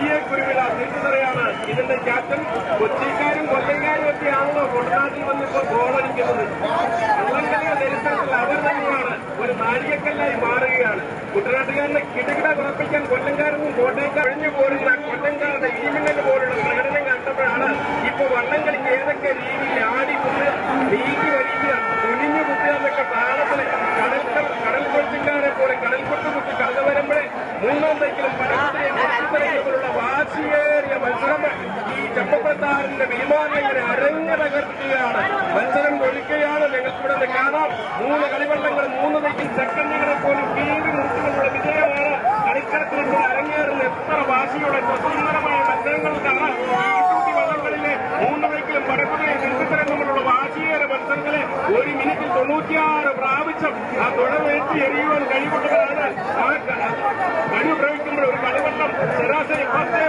വലിയ കുരുവിള തിരിച്ചറിയാണ് ഇതിന്റെ ക്യാപ്റ്റൻ. കൊച്ചിക്കാരും കൊല്ലങ്കാരും ഒക്കെയാണല്ലോ കുട്ടനാട്ടിൽ വന്നിപ്പോൾ ഗോളടിക്കുന്നത്. വള്ളംകളിയുടെ ചരിത്രത്തിൽ അവർ തന്നെയാണ് ഒരു നാഴികക്കല്ലായി മാറുകയാണ്. കുട്ടനാട്ടുകാരനെ കിടകിട ഉറപ്പിക്കാൻ കൊല്ലങ്കാരനും കോട്ടയക്കാർ ഒഴിഞ്ഞു പോരുന്ന കൊല്ലങ്കാരുടെ ഇടിമിന്നൽ പോലുള്ള പ്രകടനം കണ്ടപ്പോഴാണ് ഇപ്പോൾ വള്ളംകളിക്ക് ഏതൊക്കെ രീതിയിൽ ആടി കുത്തുക, നീക്കി വലിക്കുക, തുനിഞ്ഞു കുത്തുക എന്നൊക്കെ താളത്തില് കടൽ കൊച്ചിക്കാരെ പോലെ കടൽ കൊട്ട് കുത്തി കടന്നു വരുമ്പോഴേ മൂന്നാം തൈക്കിലും പടത്തിലുള്ള വാശിയേറിയ മത്സരം ഈ ചെപ്പപ്പത്താറിന്റെ വിമാനങ്ങളെ അരങ്ങ് തകർക്കുകയാണ്. മത്സരം കൊള്ളിക്കുകയാണ്. ഞങ്ങൾക്കിവിടെ കാണാം. 3 കളിവള്ളങ്ങൾ 3 തൈക്കിൽ സെക്കൻഡുകളെ പോലും കീറി മുറിച്ചുകൊണ്ടുള്ള വിജയമാണ് കളിക്കളത്തിലൂടെ അരങ്ങേറുന്ന എത്ര വാശിയുടെ സുന്ദരമായ മത്സരങ്ങൾ കാണാം. ഈ വള്ളങ്ങളിലെ 3 തൈക്കിലും പടക്കുതിരെ നെൽക്കത്തരം തമ്മിലുള്ള വാശിയേറെ മത്സരങ്ങളെ 1 മിനിറ്റിൽ 96 പ്രാവശ്യം ആ തുഴ വേറ്റി എറിയുവാൻ കഴിവുള്ളവരാണ്. ആ കഴിവ് പ്രയോഗിക്കുമ്പോൾ ഒരു കളിവള്ളം ശരാശരി 10